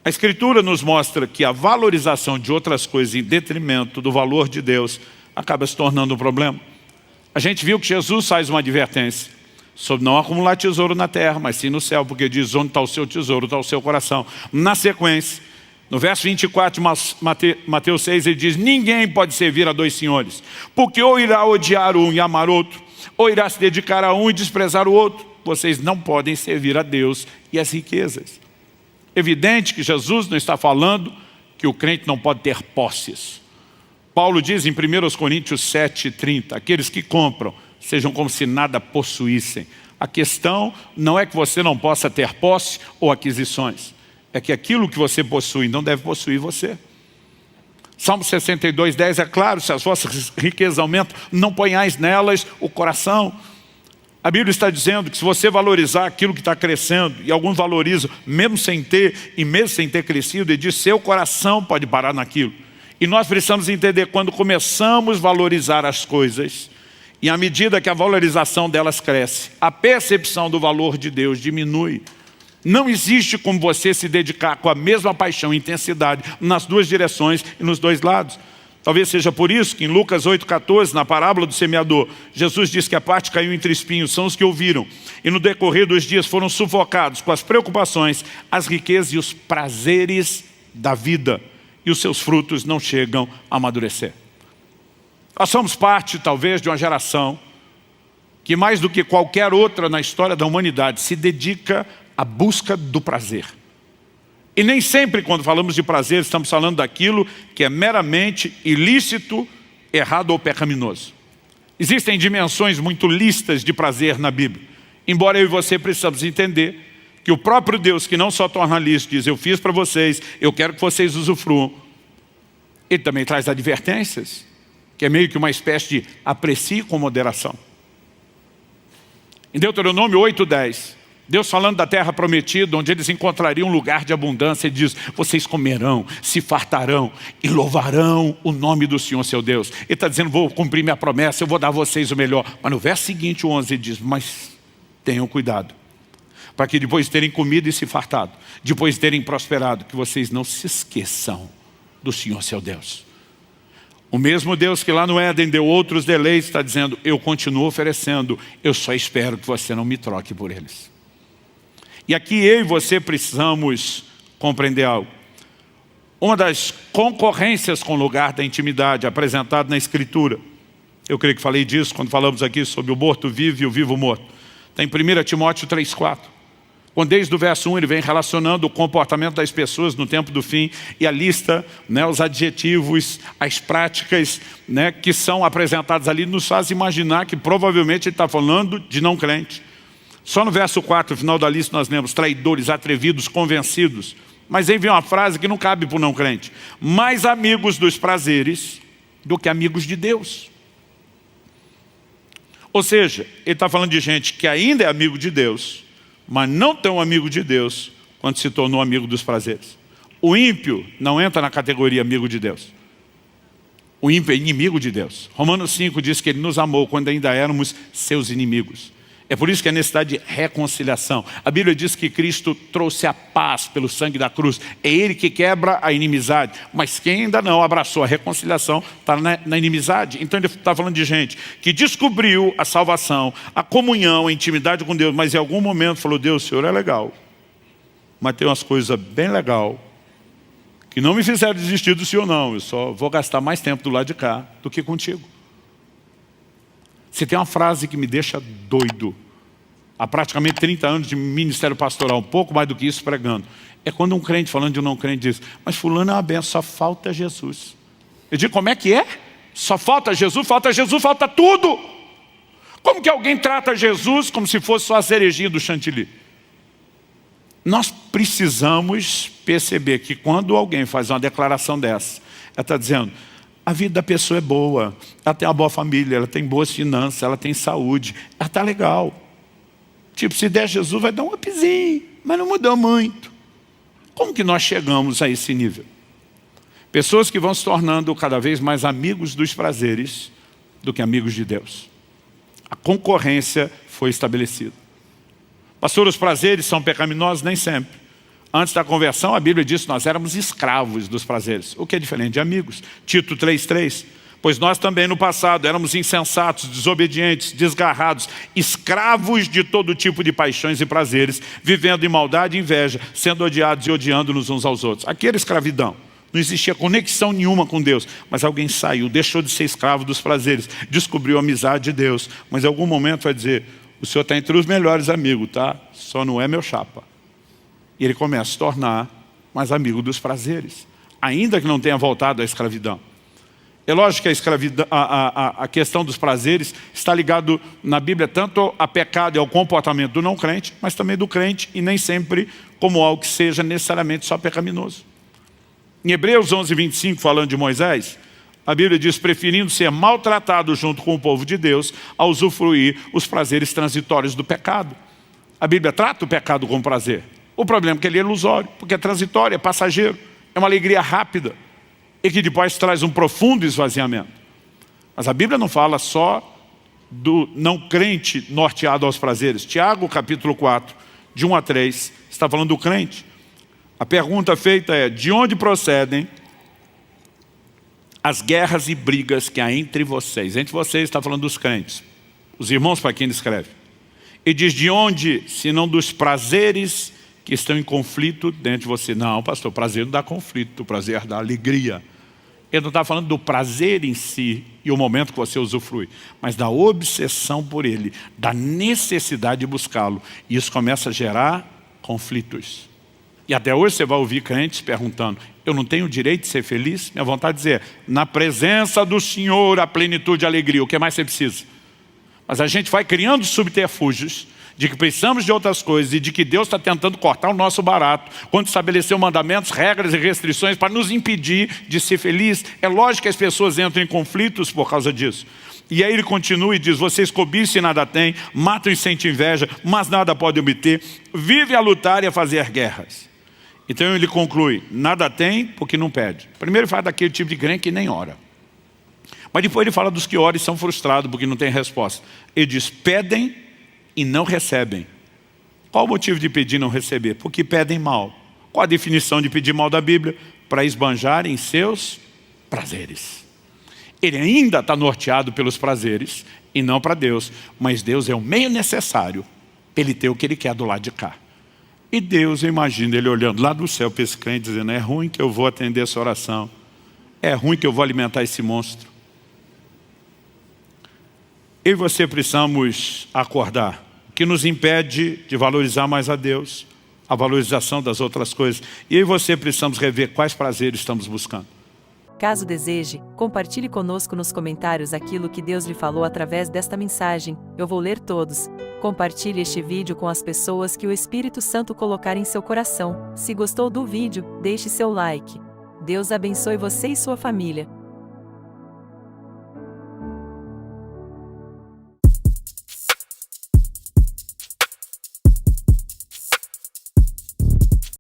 A Escritura nos mostra que a valorização de outras coisas em detrimento do valor de Deus acaba se tornando um problema. A gente viu que Jesus faz uma advertência sobre não acumular tesouro na terra, mas sim no céu, porque diz: onde está o seu tesouro, está o seu coração. Na sequência, no verso 24 de Mateus 6, ele diz: ninguém pode servir a dois senhores, porque ou irá odiar um e amar outro, ou irá se dedicar a um e desprezar o outro. Vocês não podem servir a Deus e as riquezas. Evidente que Jesus não está falando que o crente não pode ter posses. Paulo diz em 1 Coríntios 7,30, aqueles que compram, sejam como se nada possuíssem. A questão não é que você não possa ter posse ou aquisições. É que aquilo que você possui não deve possuir você. Salmo 62:10 é claro: se as vossas riquezas aumentam, não ponhais nelas o coração. A Bíblia está dizendo que se você valorizar aquilo que está crescendo, e alguns valorizam mesmo sem ter, e mesmo sem ter crescido, ele diz: seu coração pode parar naquilo. E nós precisamos entender, quando começamos a valorizar as coisas, e à medida que a valorização delas cresce, a percepção do valor de Deus diminui. Não existe como você se dedicar com a mesma paixão e intensidade nas duas direções e nos dois lados. Talvez seja por isso que em Lucas 8,14, na parábola do semeador, Jesus diz que a parte caiu entre espinhos, são os que ouviram, e no decorrer dos dias foram sufocados com as preocupações, as riquezas e os prazeres da vida, e os seus frutos não chegam a amadurecer. Nós somos parte, talvez, de uma geração que mais do que qualquer outra na história da humanidade se dedica à busca do prazer. E nem sempre, quando falamos de prazer, estamos falando daquilo que é meramente ilícito, errado ou pecaminoso. Existem dimensões muito lícitas de prazer na Bíblia. Embora eu e você precisamos entender que o próprio Deus, que não só torna lícito, diz: eu fiz para vocês, eu quero que vocês usufruam. Ele também traz advertências, que é meio que uma espécie de aprecie com moderação. Em Deuteronômio 8:10, Deus falando da terra prometida, onde eles encontrariam um lugar de abundância, ele diz: vocês comerão, se fartarão e louvarão o nome do Senhor seu Deus. Ele está dizendo: vou cumprir minha promessa, eu vou dar a vocês o melhor. Mas no verso seguinte, o 11, ele diz: mas tenham cuidado, para que depois de terem comido e se fartado, depois de terem prosperado, que vocês não se esqueçam do Senhor seu Deus. O mesmo Deus que lá no Éden deu outros deleites, está dizendo: eu continuo oferecendo, eu só espero que você não me troque por eles. E aqui eu e você precisamos compreender algo. Uma das concorrências com o lugar da intimidade apresentado na Escritura, eu creio que falei disso quando falamos aqui sobre o morto vivo e o vivo morto. Está em 1 Timóteo 3,4. Quando desde o verso 1 ele vem relacionando o comportamento das pessoas no tempo do fim, e a lista, os adjetivos, as práticas que são apresentadas ali, nos faz imaginar que provavelmente ele está falando de não crente. Só no verso 4, no final da lista, nós lemos: traidores, atrevidos, convencidos. Mas aí vem uma frase que não cabe para o não crente: mais amigos dos prazeres do que amigos de Deus. Ou seja, ele está falando de gente que ainda é amigo de Deus, mas não tão amigo de Deus quando se tornou amigo dos prazeres. O ímpio não entra na categoria amigo de Deus. O ímpio é inimigo de Deus. Romanos 5 diz que ele nos amou quando ainda éramos seus inimigos. É por isso que é necessidade de reconciliação. A Bíblia diz que Cristo trouxe a paz pelo sangue da cruz. É Ele que quebra a inimizade. Mas quem ainda não abraçou a reconciliação está na inimizade. Então ele está falando de gente que descobriu a salvação, a comunhão, a intimidade com Deus, mas em algum momento falou: Deus, o Senhor é legal, mas tem umas coisas bem legais que não me fizeram desistir do Senhor não. Eu só vou gastar mais tempo do lado de cá do que contigo. Você tem uma frase que me deixa doido. Há praticamente 30 anos de ministério pastoral, um pouco mais do que isso pregando. É quando um crente falando de um não crente diz: mas fulano é uma benção, só falta Jesus. Eu digo: como é que é? Só falta Jesus, falta tudo. Como que alguém trata Jesus como se fosse só a cerejinha do chantilly? Nós precisamos perceber que quando alguém faz uma declaração dessa, ela está dizendo: a vida da pessoa é boa, ela tem uma boa família, ela tem boas finanças, ela tem saúde, ela está legal. Tipo, se der Jesus vai dar um upzinho, mas não mudou muito. Como que nós chegamos a esse nível? Pessoas que vão se tornando cada vez mais amigos dos prazeres do que amigos de Deus. A concorrência foi estabelecida. Pastor, os prazeres são pecaminosos? Nem sempre. Antes da conversão, a Bíblia diz que nós éramos escravos dos prazeres, o que é diferente de amigos. Tito 3,3. Pois nós também no passado éramos insensatos, desobedientes, desgarrados, escravos de todo tipo de paixões e prazeres, vivendo em maldade e inveja, sendo odiados e odiando-nos uns aos outros. Aqui era escravidão. Não existia conexão nenhuma com Deus. Mas alguém saiu, deixou de ser escravo dos prazeres, descobriu a amizade de Deus. Mas em algum momento vai dizer, o senhor está entre os melhores amigos, tá? Só não é meu chapa. E ele começa a se tornar mais amigo dos prazeres, ainda que não tenha voltado à escravidão. É lógico que a escravidão, a questão dos prazeres está ligado na Bíblia tanto a pecado e ao comportamento do não crente, mas também do crente, e nem sempre como algo que seja necessariamente só pecaminoso. Em Hebreus 11:25, falando de Moisés, a Bíblia diz, preferindo ser maltratado junto com o povo de Deus, a usufruir os prazeres transitórios do pecado. A Bíblia trata o pecado como prazer. O problema é que ele é ilusório, porque é transitório, é passageiro, é uma alegria rápida e que depois traz um profundo esvaziamento. Mas a Bíblia não fala só do não crente norteado aos prazeres. Tiago, capítulo 4, de 1 a 3, está falando do crente. A pergunta feita é, de onde procedem as guerras e brigas que há entre vocês? Entre vocês está falando dos crentes, os irmãos para quem ele escreve. E diz, de onde, se não dos prazeres que estão em conflito dentro de você? Não, pastor, prazer não dá conflito, o prazer dá alegria. Ele não está falando do prazer em si e o momento que você usufrui, mas da obsessão por ele, da necessidade de buscá-lo. E isso começa a gerar conflitos. E até hoje você vai ouvir crentes perguntando, eu não tenho o direito de ser feliz? Minha vontade de dizer, na presença do Senhor, a plenitude de alegria, o que mais você precisa? Mas a gente vai criando subterfúgios de que precisamos de outras coisas e de que Deus está tentando cortar o nosso barato, quando estabeleceu mandamentos, regras e restrições para nos impedir de ser feliz. É lógico que as pessoas entram em conflitos por causa disso. E aí ele continua e diz, vocês cobiçam e nada têm, matam e sentem inveja, mas nada podem obter, vivem a lutar e a fazer guerras. Então ele conclui, nada tem porque não pede. Primeiro ele fala daquele tipo de crente que nem ora. Mas depois ele fala dos que oram e são frustrados porque não tem resposta. Ele diz, pedem e não recebem. Qual o motivo de pedir e não receber? Porque pedem mal. Qual a definição de pedir mal da Bíblia? Para esbanjar em seus prazeres. Ele ainda está norteado pelos prazeres e não para Deus. Mas Deus é o meio necessário para ele ter o que ele quer do lado de cá. E Deus, eu imagino ele olhando lá do céu para esse crente dizendo, é ruim que eu vou atender essa oração. É ruim que eu vou alimentar esse monstro. Eu e você precisamos acordar. O que nos impede de valorizar mais a Deus, a valorização das outras coisas. E eu e você precisamos rever quais prazeres estamos buscando. Caso deseje, compartilhe conosco nos comentários aquilo que Deus lhe falou através desta mensagem. Eu vou ler todos. Compartilhe este vídeo com as pessoas que o Espírito Santo colocar em seu coração. Se gostou do vídeo, deixe seu like. Deus abençoe você e sua família.